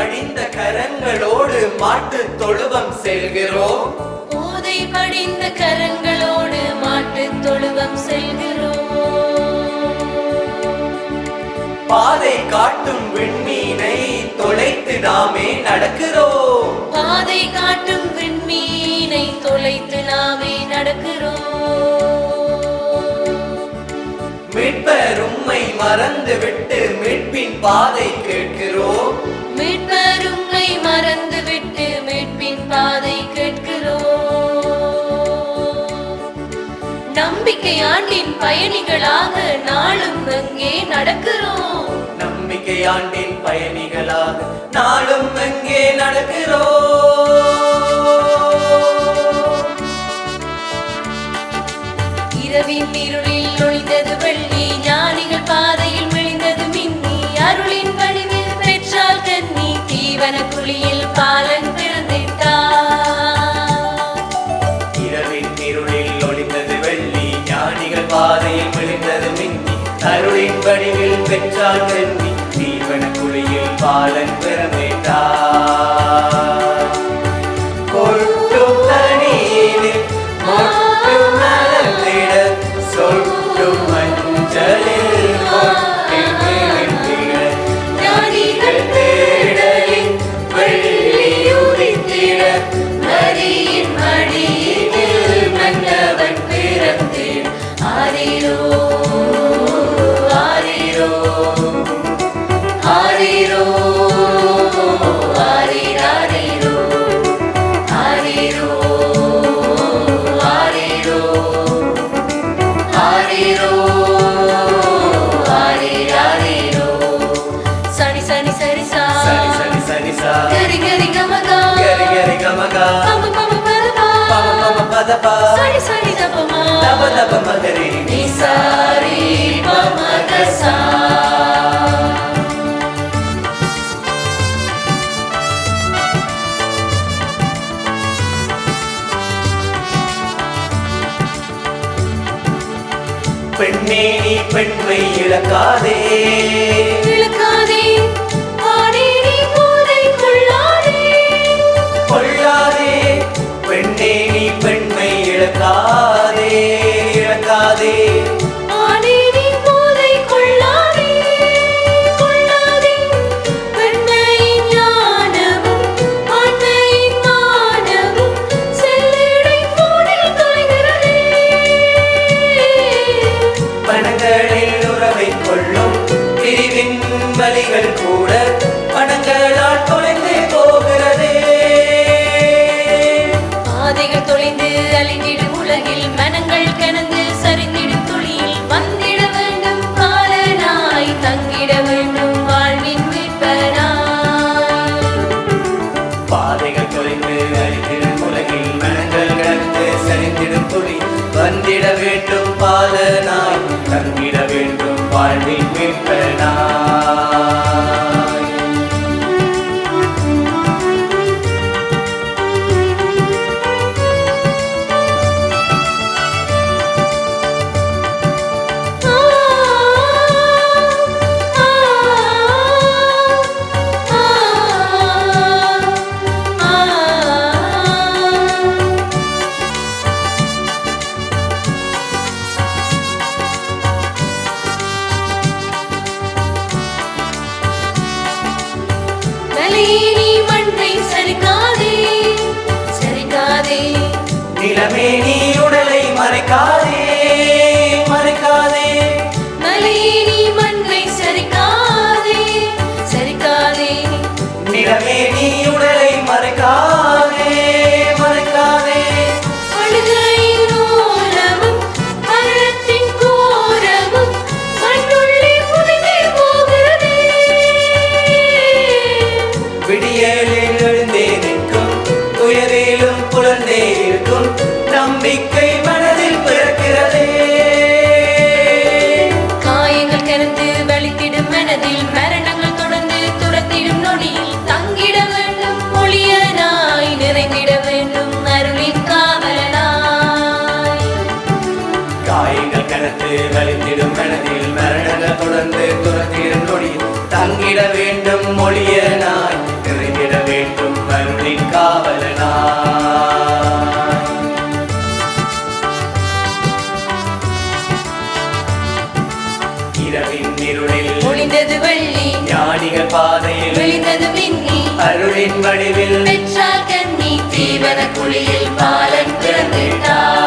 படிந்த கரங்களோடு மாட்டு தொழுவம் செல்கிறோம். போதை படிந்த கரங்களோடு மாட்டு தொழுவம் செல்கிறோம். பாதை காட்டும் விண்மீனை தொலைத்து நாமே நடக்கிறோம். பாதை காட்டும் விண்மீனை தொலைத்து நாமே நடக்கிறோம். மீட்பர் உம்மை மறந்துவிட்டு மீட்பின் பாதை கேட்கிறோம். மீட்பர் உம்மை மறந்துவிட்டு மீட்பின் பாதை கேட்கிறோம். நம்பிக்கை ஆண்டின் பயணிகளாக நாளும் அங்கே நடக்கிறோம். நம்பிக்கை ஆண்டின் பயணிகளாக நாளும் அங்கே நடக்கிறோம். இரவின் இருளில் ஒளிந்தது வெள்ளி, ஞானிகள் பாதையில் விழுந்தது மின்னி, அருளின் வடிவில் பெற்றால் கன்னி, தீவன குழியில் பாலன் பிறந்திட்டார். இரவின் இருளில் ஒளிந்தது வெள்ளி, ஞானிகள் பாதையில் விழுந்தது மின்னி, அருளின் வடிவில் பெற்றால் கன்னி, தீவன குழியில் பாலன் பிறந்திட்டார். கொட்டும் தனியினில் மொட்டும் நலந்திட, சொட்டும் மஞ்சளில் கொட்டில் விழுந்திட, ஞானிகள் தேடலின் வெள்ளி உதித்திட, நரியின் மடியினில் மன்னவன் பிறந்திட. ஆரிரோ ஆரிரோ ஆரிரோ ஆரிராரிரோ ஆரிரோ ஆரிரோ ஆரிரோ ஆரிராரிரோ. சனி சனி சரி சா சரி சரி சரி சா கரி கரி கமகா கரி கரி கமகா பம பம பதபா பம பம பதபா சனி சனி தபமா தப தப மகரி நிசாரி பமகசா. பெண்ணே நீ பெண்மை இழக்காதே, இழக்காதே, ஆடே நீ போதை கொள்ளாதே. கொள்ளாதே. பெண்ணே நீ பெண்மை இழக்காதே, இழக்காதே. ஆடே நீ போதை கொள்ளாதே, கொள்ளாதே. பெண்மையின் ஞானமும் ஆண்மையின் மானமும் செல்லிடை போனில் தொலைகிறதே. பணங்களில் உறவை கொள்ளும் பிரிவின் வலிகள் கூட பணங்களால் தொலைந்து போகிறதே. பாதைகள் தொலைந்து அலைந்திடும் உலகில் மனங்கள் கனந்து சரிந்திடும் துளியில் வந்திட வேண்டும் பாலனாய், தங்கிட வேண்டும் வாழ்வின் மீட்பனாய். பாதைகள் தொலைந்து அழிந்திடும் உலகில் மனங்கள் கடந்து சரிந்திடும் துளி வந்திட வேண்டும் பாலனாய், தங்கிட வேண்டும் வாழ்வின் மீட்பனாய். இரவின் இருளில் ஒளிந்தது வெள்ளி ஞானிகள் பாதையில் விழிந்தது மின்னி அருளின் வடிவில் பெற்றாள் கன்னி தீவன குழியில் பாலன் பிறந்திட்டார்